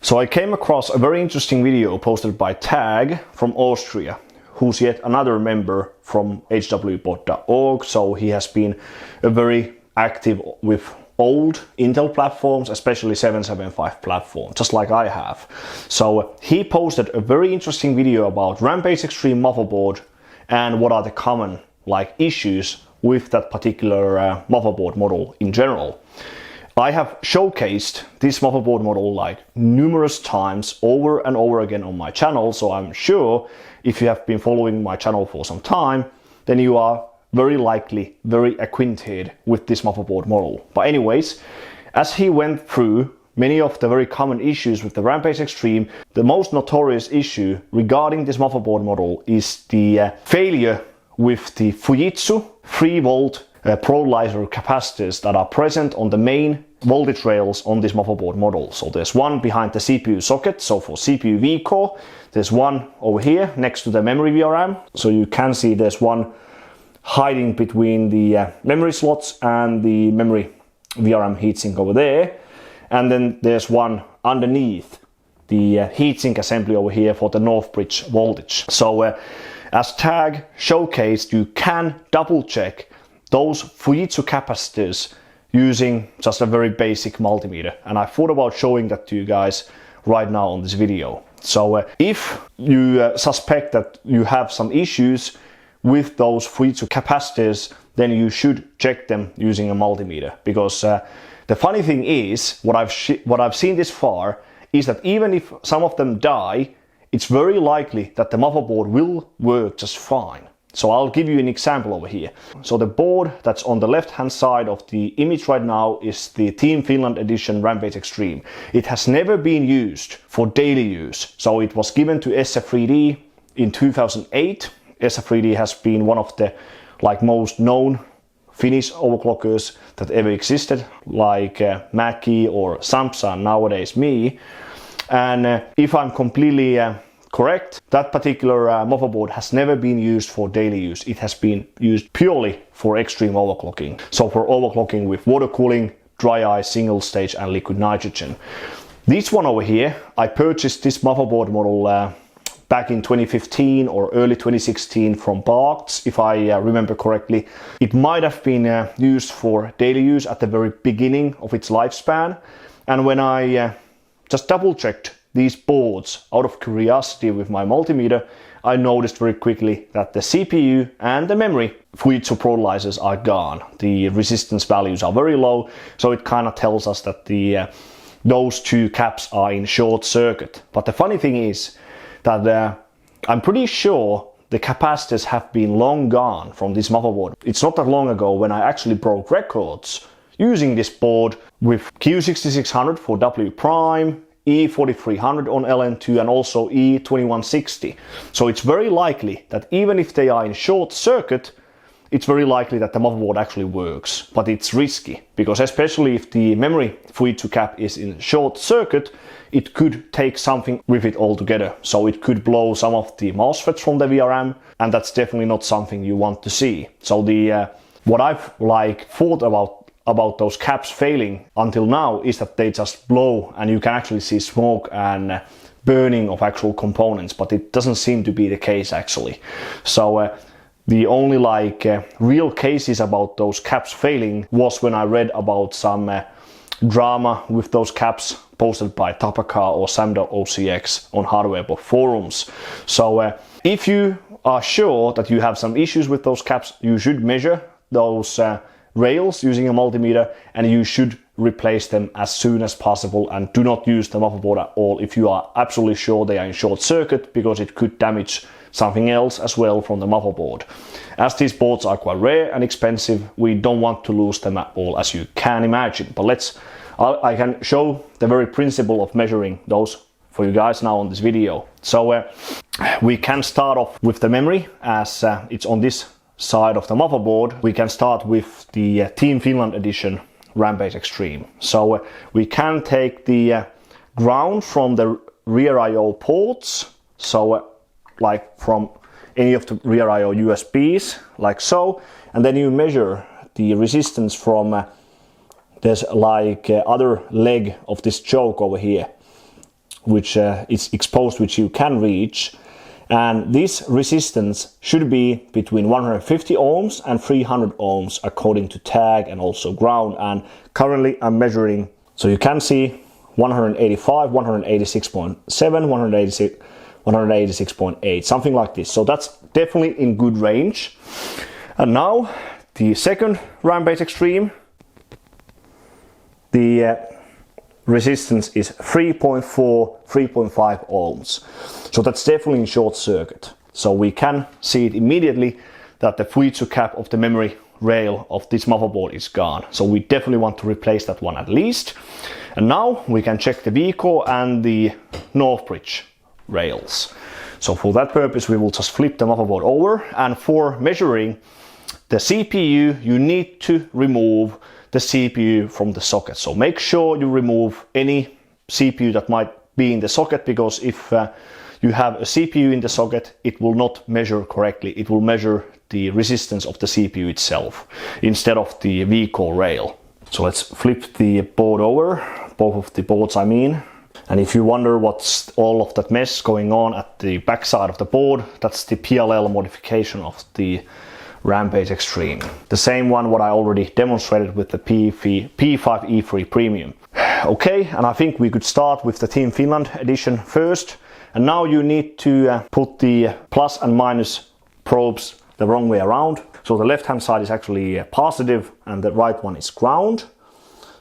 So I came across a very interesting video posted by Tagg from Austria, who's yet another member from hwbot.org. So he has been very active with old Intel platforms, especially 775 platform, just like I have. So he posted a very interesting video about Rampage Extreme motherboard and what are the common issues with that particular motherboard model in general. I have showcased this motherboard model numerous times over and over again on my channel, so I'm sure if you have been following my channel for some time, then you are very likely very acquainted with this motherboard model. But anyways, as he went through many of the very common issues with the Rampage Extreme, the most notorious issue regarding this motherboard model is the failure with the Fujitsu 3-volt Fujitsu capacitors that are present on the main voltage rails on this motherboard model. So there's one behind the CPU socket, so for CPU VCore. There's one over here next to the memory VRM. So you can see there's one hiding between the memory slots and the memory VRM heatsink over there. And then there's one underneath the heatsink assembly over here for the North Bridge voltage. So as Tagg showcased, you can double check those Fujitsu capacitors using just a very basic multimeter, and I thought about showing that to you guys right now on this video. So if you suspect that you have some issues with those Fujitsu capacitors, then you should check them using a multimeter, because the funny thing is, what I've seen this far is that even if some of them die, it's very likely that the motherboard will work just fine. So I'll give you an example over here. So the board that's on the left hand side of the image right now is the Team Finland edition Rampage Extreme. It has never been used for daily use. So it was given to SF3D in 2008. SF3D has been one of the most known Finnish overclockers that ever existed, like Mackie or Samsung, nowadays me. And if I'm completely correct, that particular motherboard has never been used for daily use. It has been used purely for extreme overclocking. So for overclocking with water cooling, dry ice, single stage and liquid nitrogen. This one over here, I purchased this motherboard model back in 2015 or early 2016 from Barks, if I remember correctly. It might have been used for daily use at the very beginning of its lifespan. And when I just double checked these boards out of curiosity with my multimeter, I noticed very quickly that the CPU and the memory Fujitsu Fujitsu are gone. The resistance values are very low, so it kind of tells us that those two caps are in short circuit. But the funny thing is that I'm pretty sure the capacitors have been long gone from this motherboard. It's not that long ago when I actually broke records using this board with Q6600 for W prime, E4300 on LN2 and also E2160. So it's very likely that even if they are in short circuit, it's very likely that the motherboard actually works. But it's risky, because especially if the memory Fujitsu cap is in short circuit, it could take something with it altogether. So it could blow some of the MOSFETs from the VRM, and that's definitely not something you want to see. So what I've thought about those caps failing until now is that they just blow and you can actually see smoke and burning of actual components, but it doesn't seem to be the case actually. So the only real cases about those caps failing was when I read about some drama with those caps posted by Tapaka or Sam.ocx on HardwareBot forums. So if you are sure that you have some issues with those caps, you should measure those rails using a multimeter, and you should replace them as soon as possible, and do not use the motherboard at all if you are absolutely sure they are in short circuit, because it could damage something else as well from the motherboard. As these boards are quite rare and expensive, we don't want to lose them at all, as you can imagine. But I can show the very principle of measuring those for you guys now on this video. So we can start off with the memory, as it's on this side of the motherboard. We can start with the Team Finland edition Rampage Extreme. So we can take the ground from the rear I/O ports, so from any of the rear I/O USBs, like so, and then you measure the resistance from this other leg of this choke over here. which is exposed, which you can reach. And this resistance should be between 150 ohms and 300 ohms according to Tagg and also ground. And currently I'm measuring, so you can see 185, 186.7, 186, 186.8, something like this. So that's definitely in good range. And now the second Rampage Extreme, the resistance is 3.4, 3.5 ohms. So that's definitely in short circuit. So we can see it immediately that the Fujitsu cap of the memory rail of this motherboard is gone. So we definitely want to replace that one at least. And now we can check the VCore and the Northbridge rails. So for that purpose we will just flip the motherboard over, and for measuring the CPU you need to remove the CPU from the socket. So make sure you remove any CPU that might be in the socket, because if you have a CPU in the socket, it will not measure correctly. It will measure the resistance of the CPU itself instead of the VCore rail. So let's flip the board over, both of the boards I mean. And if you wonder what's all of that mess going on at the back side of the board, that's the PLL modification of the Rampage Extreme. The same one what I already demonstrated with the P5E3 Premium. Okay, and I think we could start with the Team Finland edition first. And now you need to put the plus and minus probes the wrong way around. So the left hand side is actually positive and the right one is ground.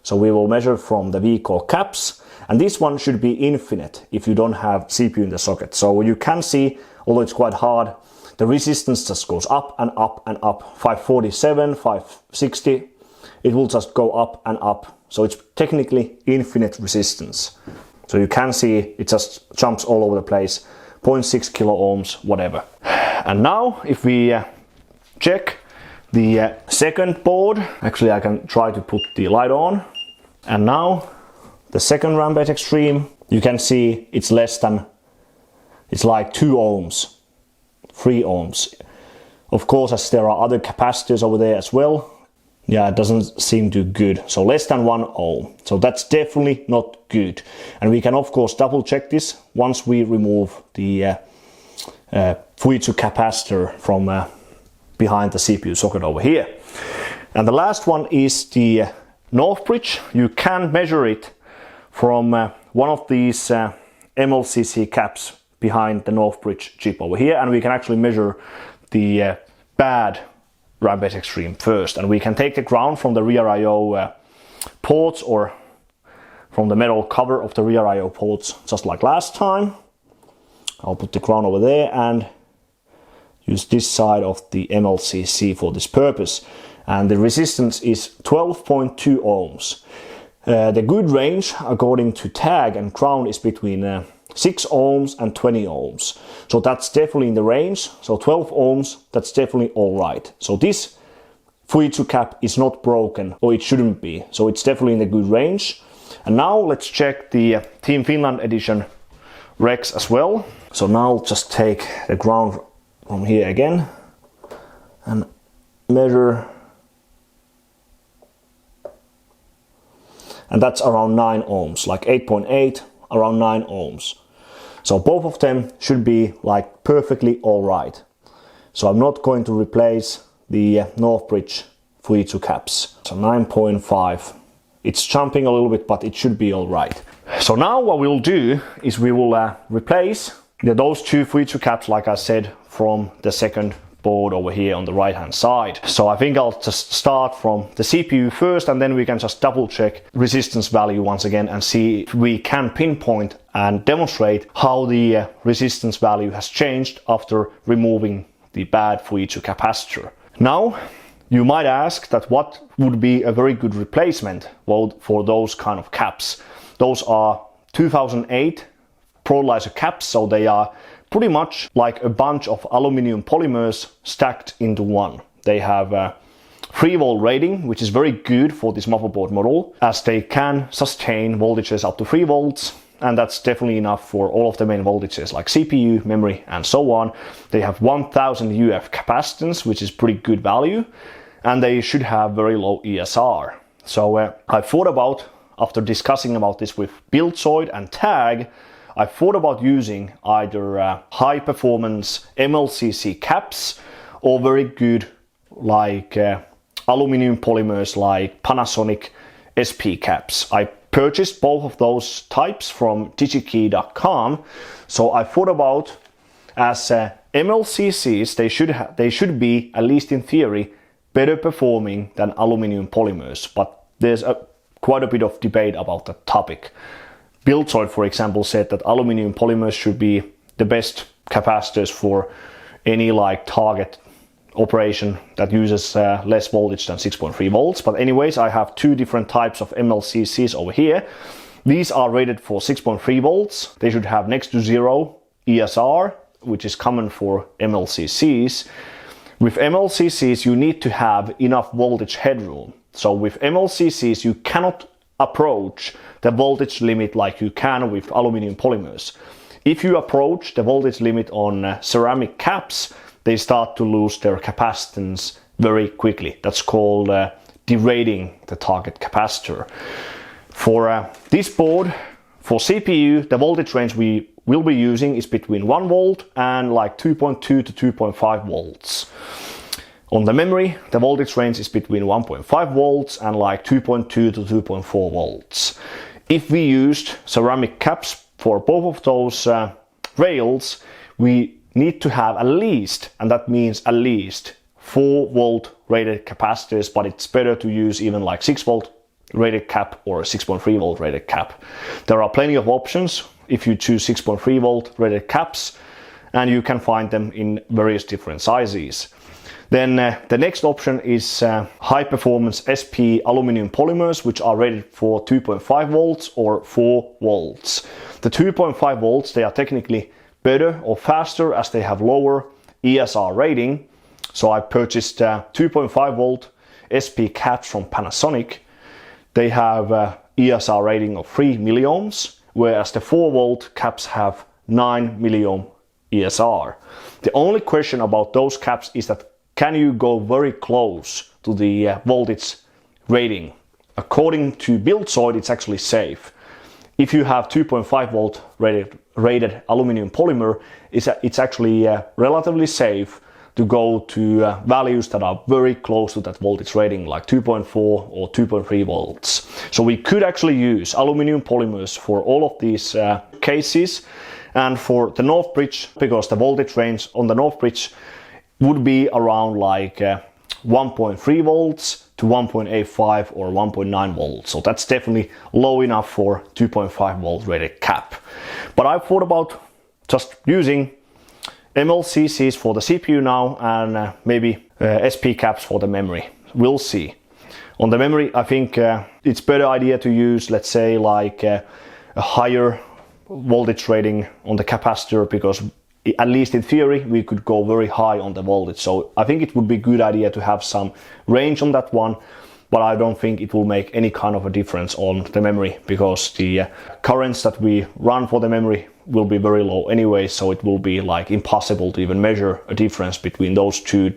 So we will measure from the VCore caps. And this one should be infinite if you don't have CPU in the socket. So you can see, although it's quite hard, the resistance just goes up and up and up. 547, 560, it will just go up and up. So it's technically infinite resistance. So you can see it just jumps all over the place, 0.6 kilo ohms, whatever. And now if we check the second board, actually I can try to put the light on. And now the second Rampage Extreme, you can see it's less than, it's like 2 ohms. 3 ohms. Of course, as there are other capacitors over there as well, yeah, it doesn't seem too good. So less than 1 ohm. So that's definitely not good. And we can of course double check this once we remove the Fujitsu capacitor from behind the CPU socket over here. And the last one is the Northbridge. You can measure it from one of these MLCC caps behind the Northbridge chip over here, and we can actually measure the bad Rampage Extreme first. And we can take the ground from the rear I/O ports or from the metal cover of the rear I/O ports, just like last time. I'll put the ground over there and use this side of the MLCC for this purpose. And the resistance is 12.2 ohms. The good range according to Tagg and ground is between 6 ohms and 20 ohms. So that's definitely in the range. So 12 ohms, that's definitely all right. So this Fujitsu cap is not broken, or it shouldn't be. So it's definitely in the good range. And now let's check the Team Finland edition Rex as well. So now just take the ground from here again and measure. And that's around 9 ohms, like 8.8, around 9 ohms. So both of them should be like perfectly all right. So I'm not going to replace the Northbridge Fujitsu caps. So 9.5. It's jumping a little bit, but it should be all right. So now what we'll do is we will replace those 2 Fujitsu caps, like I said, from the second board over here on the right hand side. So I think I'll just start from the CPU first, and then we can just double check resistance value once again and see if we can pinpoint and demonstrate how the resistance value has changed after removing the bad Fujitsu capacitor. Now you might ask that what would be a very good replacement for those kind of caps. Those are 2008 Prolizer caps, so they are pretty much like a bunch of aluminum polymers stacked into one. They have a 3-volt rating, which is very good for this motherboard model, as they can sustain voltages up to 3 volts, and that's definitely enough for all of the main voltages like CPU, memory, and so on. They have 1000 UF capacitance, which is pretty good value, and they should have very low ESR. So I thought about, after discussing about this with Buildzoid and Tagg, I thought about using either high performance MLCC caps or very good like aluminum polymers like Panasonic SP caps. I purchased both of those types from digikey.com. So I thought about as MLCCs, they should be, at least in theory, better performing than aluminum polymers, but there's quite a bit of debate about that topic. Buildsoid, for example, said that aluminum polymers should be the best capacitors for any like target operation that uses less voltage than 6.3 volts. But anyways, I have two different types of MLCCs over here. These are rated for 6.3 volts. They should have next to zero ESR, which is common for MLCCs. With MLCCs, you need to have enough voltage headroom. So with MLCCs, you cannot approach the voltage limit like you can with aluminum polymers. If you approach the voltage limit on ceramic caps, they start to lose their capacitance very quickly. That's called degrading the target capacitor. For this board, for CPU, the voltage range we will be using is between 1 volt and like 2.2 to 2.5 volts. On the memory, the voltage range is between 1.5 volts and like 2.2 to 2.4 volts. If we used ceramic caps for both of those rails, we need to have at least, and that means at least, 4 volt rated capacitors, but it's better to use even like 6 volt rated cap or 6.3 volt rated cap. There are plenty of options if you choose 6.3 volt rated caps, and you can find them in various different sizes. Then the next option is high performance SP aluminum polymers, which are rated for 2.5 volts or 4 volts. The 2.5 volts, they are technically better or faster as they have lower ESR rating. So I purchased 2.5 volt SP caps from Panasonic. They have ESR rating of 3 milliohms, whereas the 4 volt caps have 9 milliohm ESR. The only question about those caps is that can you go very close to the voltage rating? According to Buildsoid, it's actually safe. If you have 2.5 volt rated aluminum polymer, it's actually relatively safe to go to values that are very close to that voltage rating, like 2.4 or 2.3 volts. So we could actually use aluminum polymers for all of these cases. And for the North Bridge, because the voltage range on the North Bridge would be around like 1.3 volts to 1.85 or 1.9 volts. So that's definitely low enough for 2.5 volt rated cap. But I thought about just using MLCCs for the CPU now and maybe SP caps for the memory. We'll see. On the memory, I think it's better idea to use, let's say, like a higher voltage rating on the capacitor, because at least in theory, we could go very high on the voltage. So I think it would be a good idea to have some range on that one, but I don't think it will make any kind of a difference on the memory, because the currents that we run for the memory will be very low anyway. So it will be like impossible to even measure a difference between those two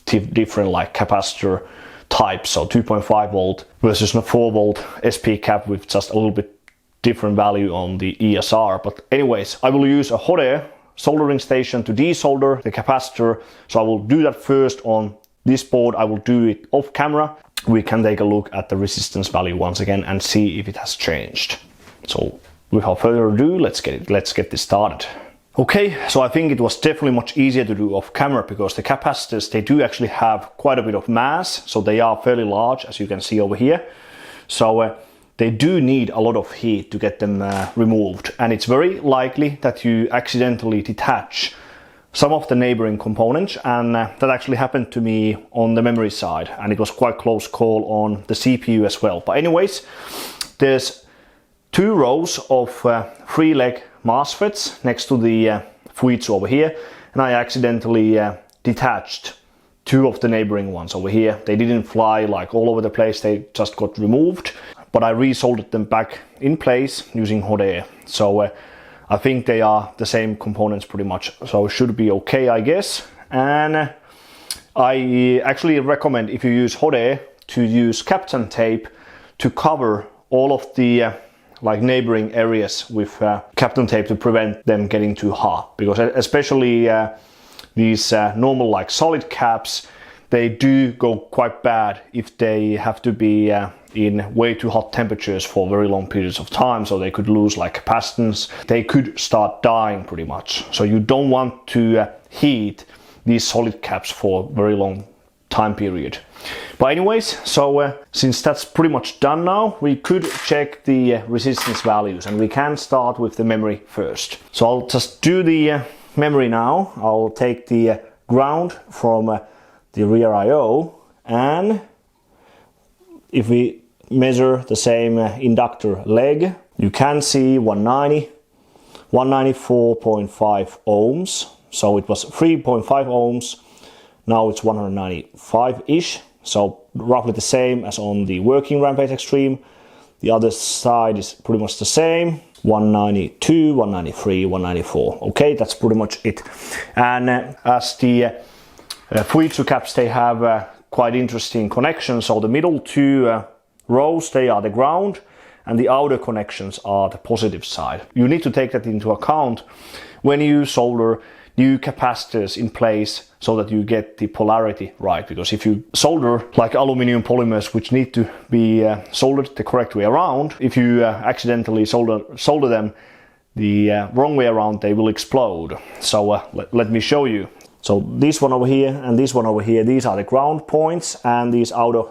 different like capacitor types. So 2.5 volt versus a 4 volt SP cap with just a little bit different value on the ESR. But anyways, I will use a hot air soldering station to desolder the capacitor. So I will do that first on this board. I will do it off camera. We can take a look at the resistance value once again and see if it has changed. So without further ado, let's get this started. Okay, so I think it was definitely much easier to do off camera, because the capacitors, they do actually have quite a bit of mass. So they are fairly large, as you can see over here. So they do need a lot of heat to get them removed, and it's very likely that you accidentally detach some of the neighboring components, and that actually happened to me on the memory side, and it was quite close call on the CPU as well. But anyways, there's 2 rows of 3-leg MOSFETs next to the Fujitsu over here, and I accidentally detached 2 of the neighboring ones over here. They didn't fly like all over the place, they just got removed. But I resoldered them back in place using hot air. So I think they are the same components pretty much. So it should be okay, I guess. And I actually recommend, if you use hot air, to use Kapton tape to cover all of the like neighboring areas with Kapton tape to prevent them getting too hot, because especially these normal like solid caps, they do go quite bad if they have to be in way too hot temperatures for very long periods of time, so they could lose like capacitance, they could start dying pretty much. So you don't want to heat these solid caps for very long time period. But anyways, so since that's pretty much done now, we could check the resistance values, and we can start with the memory first. So I'll just do the memory now. I'll take the ground from the rear I/O, and if we measure the same inductor leg, you can see 194.5 ohms. So it was 3.5 ohms, now it's 195-ish, so roughly the same as on the working Rampage Extreme. The other side is pretty much the same, 192, 193, 194. Okay, that's pretty much it. And as the Fujitsu caps, they have quite interesting connections. So the middle two rows, they are the ground, and the outer connections are the positive side. You need to take that into account when you solder new capacitors in place, so that you get the polarity right. Because if you solder like aluminum polymers which need to be soldered the correct way around, if you accidentally solder them the wrong way around, they will explode. So let me show you. So this one over here and this one over here, these are the ground points, and these outer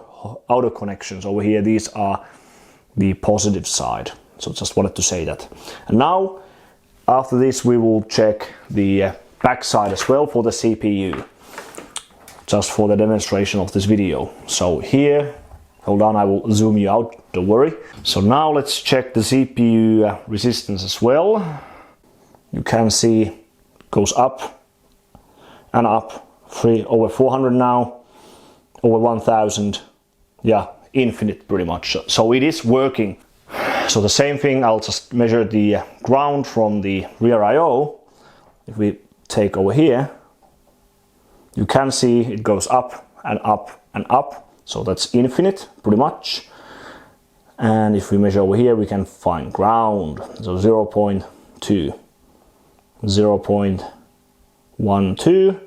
connections over here, these are the positive side. So just wanted to say that. And now after this we will check the back side as well for the CPU, just for the demonstration of this video. So here, hold on, I will zoom you out, don't worry. So now let's check the CPU resistance as well. You can see it goes up and up, over 400 now, over 1000, yeah, infinite pretty much. So it is working. So the same thing, I'll just measure the ground from the rear I/O. If we take over here, you can see it goes up and up and up, so that's infinite pretty much. And if we measure over here, we can find ground, so 0.2, 0.12,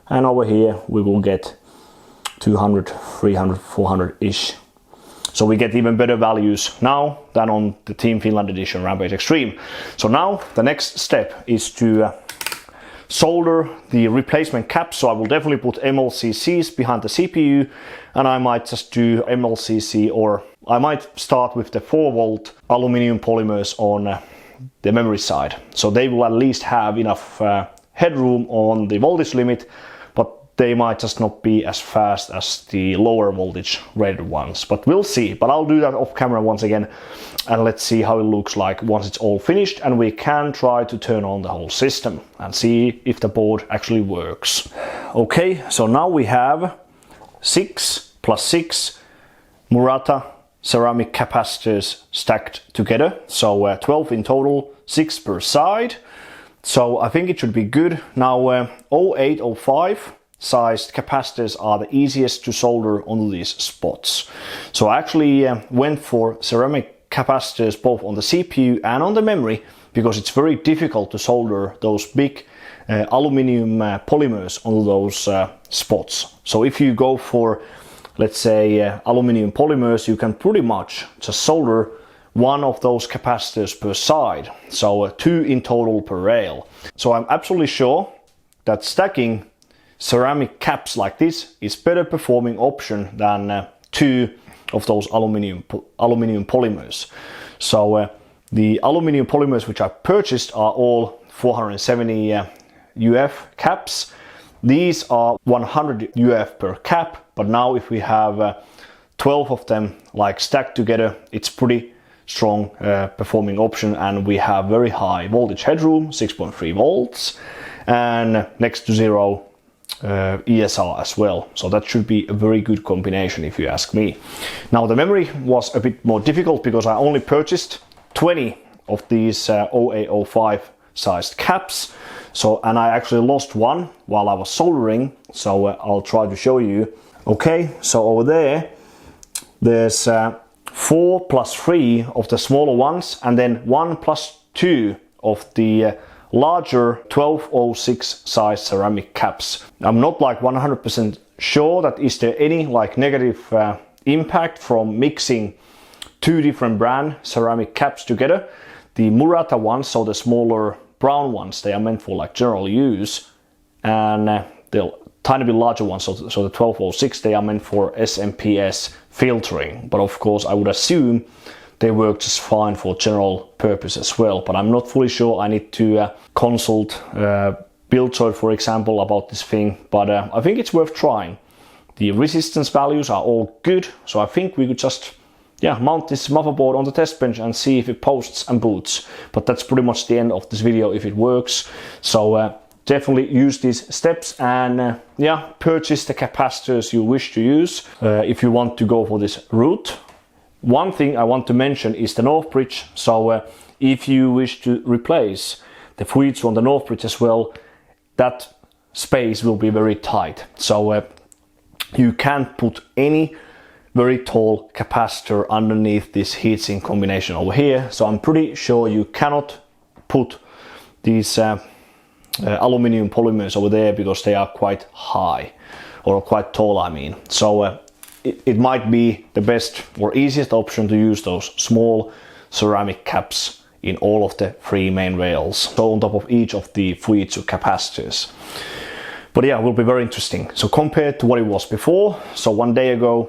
and over here we will get 200, 300, 400-ish. So we get even better values now than on the Team Finland edition Rampage Extreme. So now the next step is to solder the replacement caps. So I will definitely put MLCCs behind the CPU, and I might just do MLCC, or I might start with the 4-volt aluminum polymers on the memory side. So they will at least have enough headroom on the voltage limit, but they might just not be as fast as the lower voltage rated ones. But we'll see. But I'll do that off camera once again, and let's see how it looks like once it's all finished, and we can try to turn on the whole system and see if the board actually works. Okay, so now we have 6 + 6 Murata ceramic capacitors stacked together. So 12 in total, 6 per side. So I think it should be good. Now 0805 sized capacitors are the easiest to solder onto these spots. So I actually went for ceramic capacitors both on the CPU and on the memory, because it's very difficult to solder those big aluminum polymers onto those spots. So if you go for, let's say, aluminum polymers, you can pretty much just solder one of those capacitors per side, so 2 in total per rail. So I'm absolutely sure that stacking ceramic caps like this is better performing option than 2 of those aluminum polymers. So the aluminum polymers which I purchased are all 470 UF caps. These are 100 UF per cap, but now if we have 12 of them like stacked together, it's pretty strong performing option, and we have very high voltage headroom, 6.3 volts, and next to zero ESR as well. So that should be a very good combination if you ask me. Now the memory was a bit more difficult because I only purchased 20 of these 0805 sized caps. So, and I actually lost one while I was soldering, so I'll try to show you. Okay, so over there's 4 plus 3 of the smaller ones, and then 1 plus 2 of the larger 1206 size ceramic caps. I'm not like 100% sure that is there any like negative impact from mixing two different brand ceramic caps together. The Murata ones, so the smaller brown ones, they are meant for like general use, and the tiny bit larger ones, so the 1206, they are meant for SMPS filtering. But of course I would assume they work just fine for general purpose as well, but I'm not fully sure. I need to consult Buildchoid, for example, about this thing, but I think it's worth trying. The resistance values are all good, so I think we could just mount this motherboard on the test bench and see if it posts and boots. But that's pretty much the end of this video if it works. So definitely use these steps and purchase the capacitors you wish to use if you want to go for this route. One thing I want to mention is the North Bridge. So if you wish to replace the Fujitsu on the North Bridge as well, that space will be very tight. So you can't put any very tall capacitor underneath this heatsink combination over here. So I'm pretty sure you cannot put these aluminum polymers over there because they are quite high, or quite tall I mean. So it might be the best or easiest option to use those small ceramic caps in all of the 3 main rails, so on top of each of the Fujitsu capacitors. But yeah, it will be very interesting. So compared to what it was before, so 1 day ago,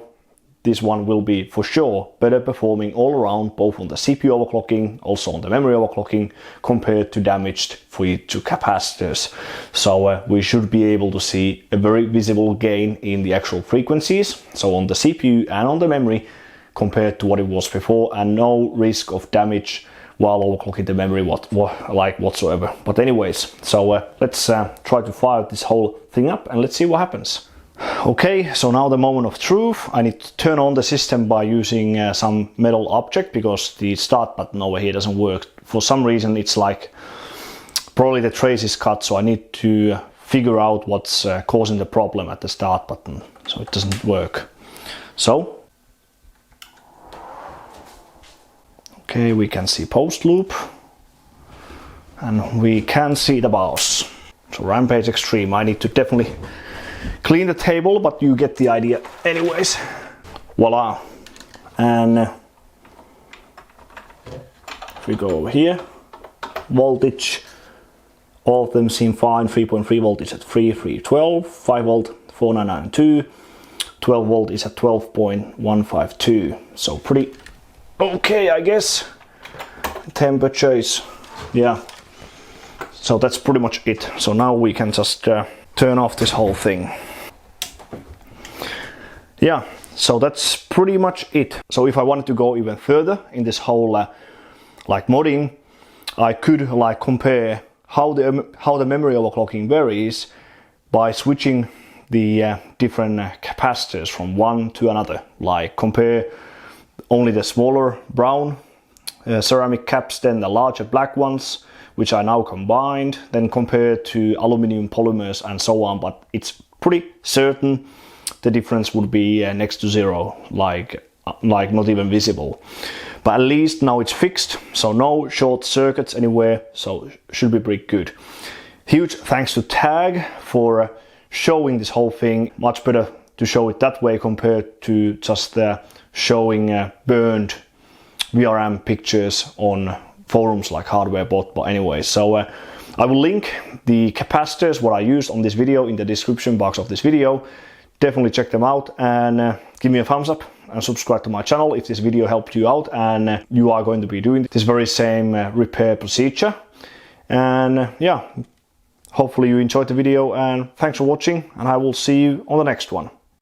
this one will be for sure better performing all around, both on the CPU overclocking, also on the memory overclocking, compared to damaged Fujitsu capacitors. So we should be able to see a very visible gain in the actual frequencies, so on the CPU and on the memory, compared to what it was before, and no risk of damage while overclocking the memory whatsoever. But anyways, so let's try to fire this whole thing up and let's see what happens. Okay, so now the moment of truth. I need to turn on the system by using some metal object because the start button over here doesn't work. For some reason it's like probably the trace is cut, so I need to figure out what's causing the problem at the start button, so it doesn't work. So okay, we can see post loop and we can see the BIOS. So Rampage Extreme, I need to definitely clean the table, but you get the idea anyways. Voila. And if we go over here, voltage, all of them seem fine. 3.3 volt is at 3.312, 5 volt 4992, 12 volt is at 12.152. So pretty okay, I guess. Temperature is, so that's pretty much it. So now we can just turn off this whole thing. So that's pretty much it. So if I wanted to go even further in this whole like modding, I could like compare how the memory overclocking varies by switching the different capacitors from one to another. Like compare only the smaller brown ceramic caps, then the larger black ones, which are now combined, then compared to aluminum polymers and so on. But it's pretty certain the difference would be next to zero, like not even visible. But at least now it's fixed, so no short circuits anywhere, so should be pretty good. Huge thanks to Tagg for showing this whole thing. Much better to show it that way compared to just showing burned VRM pictures on forums like HardwareBot. But anyway, so I will link the capacitors what I used on this video in the description box of this video. Definitely check them out and give me a thumbs up and subscribe to my channel if this video helped you out and you are going to be doing this very same repair procedure. And hopefully you enjoyed the video, and thanks for watching, and I will see you on the next one.